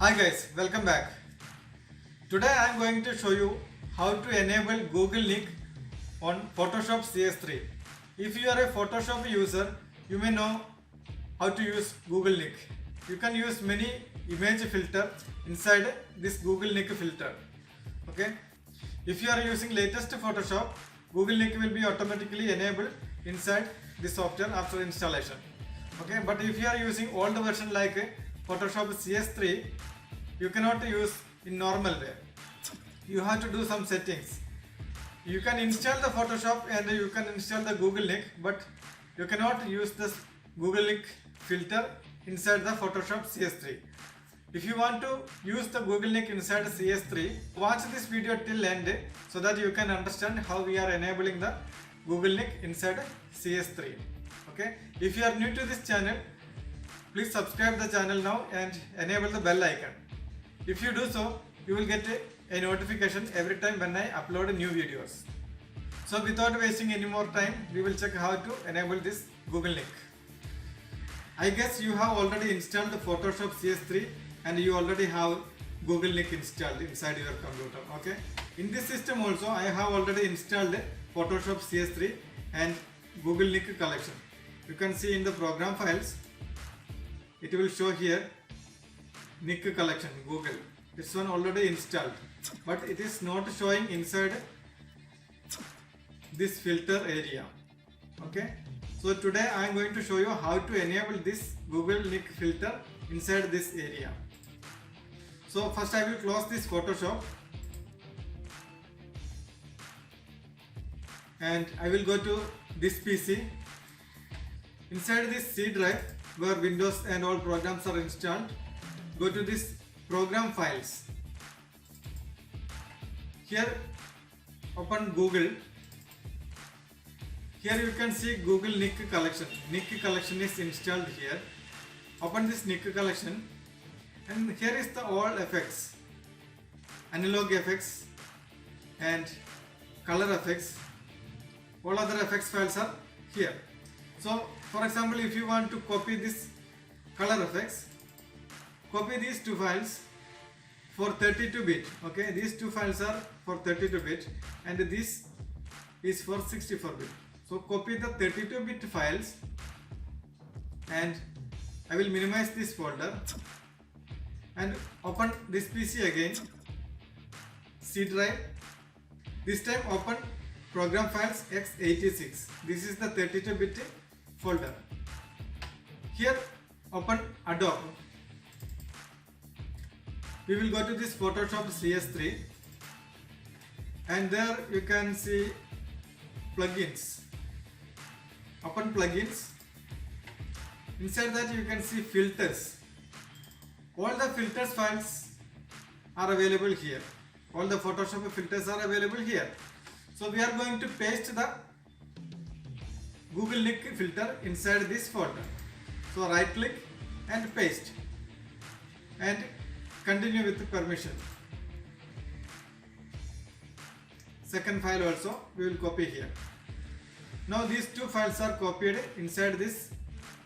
Hi guys, welcome back. Today I am going to show you how to enable Google Nik on Photoshop CS3. If you are a Photoshop user, you may know how to use Google Nik. You can use many image filter inside this Google Nik filter. Okay. If you are using latest Photoshop, Google Nik will be automatically enabled inside this software after installation. Okay. But if you are using old version like Photoshop CS3, you cannot use in normal way. You have to do some settings. You can install the Photoshop and you can install the Google Nik, but you cannot use this Google Nik filter inside the Photoshop CS3. If you want to use the Google Nik inside CS3, watch this video till end so that you can understand how we are enabling the Google Nik inside CS3. Okay. If you are new to this channel, please subscribe the channel now and enable the bell icon. If you do so, you will get a notification every time when I upload new videos. So without wasting any more time, we will check how to enable this Google Nik. I guess you have already installed the Photoshop CS3 and you already have Google Nik installed inside your computer. Okay. In this system also, I have already installed Photoshop CS3 and Google Nik Collection. You can see in the program files, it will show here Nik Collection Google. This one already installed, but it is not showing inside this filter area. Okay. So today I am going to show you how to enable this Google Nik filter inside this area. So first I will close this Photoshop and I will go to this PC. Inside this C drive where Windows and all programs are installed, go to this program files. Here open Google. Here you can see Google Nik Collection. Nik Collection is installed here. Open this Nik Collection and here is the all effects, analog effects and color effects. All other effects files are here. So for example, if you want to copy this color effects, copy these two files for 32-bit. Okay, these two files are for 32-bit and this is for 64-bit. So copy the 32-bit files and I will minimize this folder and open this PC again, C drive. This time open program files x86. This is the 32-bit folder. Here open Adobe. We will go to this Photoshop CS3 and there you can see plugins. Open plugins. Inside that you can see filters. All the filters files are available here. All the Photoshop filters are available here. So we are going to paste the Google Nik filter inside this folder. So right click and paste and continue with the permission. Second file also we will copy here. Now these two files are copied inside this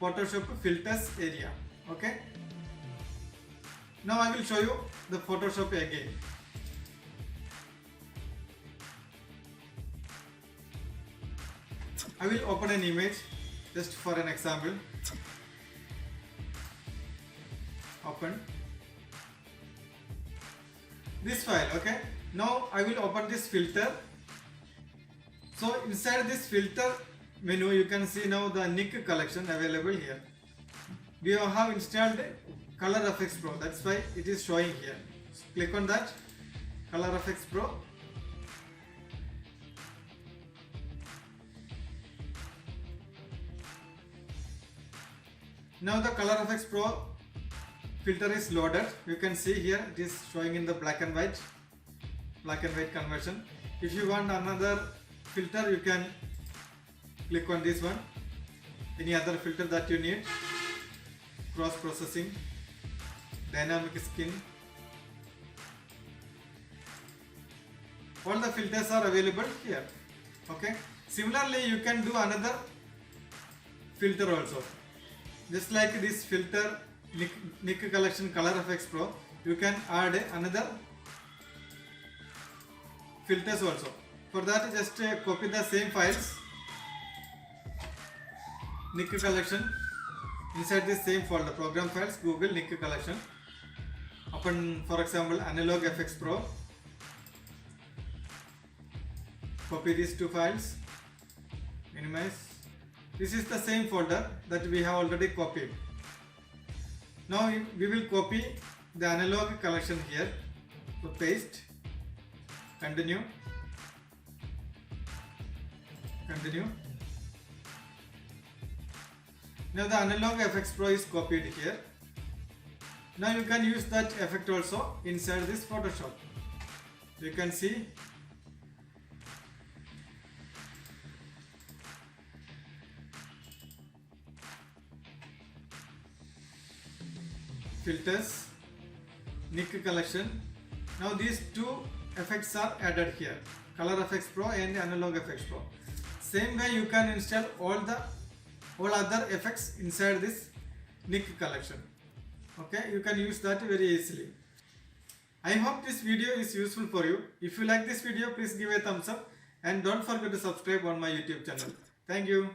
Photoshop filters area. Okay. Now I will show you the Photoshop again. I will open an image just for an example. Open this file. Okay. Now I will open this filter. So inside this filter menu you can see now the Nik Collection available here. We have installed Color Effects Pro, that's why it is showing here. So click on that, Color Effects Pro. Now the Color Effects Pro filter is loaded. You can see here it is showing in the black and white conversion. If you want another filter, you can click on this one. Any other filter that you need, cross processing, dynamic skin, all the filters are available here. Okay. Similarly, you can do another filter also. Just like this filter Nik Collection Color Effects Pro, you can add another filters also. For that, just copy the same files, Nik Collection, inside this same folder, program files, Google Nik Collection. Open, for example, Analog FX Pro. Copy these two files, minimize. This is the same folder that we have already copied. Now we will copy the analog collection here. So paste, continue. Now the Analog FX Pro is copied here. Now you can use that effect also inside this Photoshop. You can see filters, Nik Collection. Now these two effects are added here, Color FX Pro and Analog FX Pro. Same way you can install all other effects inside this Nik Collection. Okay, you can use that very easily. I hope this video is useful for you. If you like this video, please give a thumbs up and don't forget to subscribe on my YouTube channel. Thank you.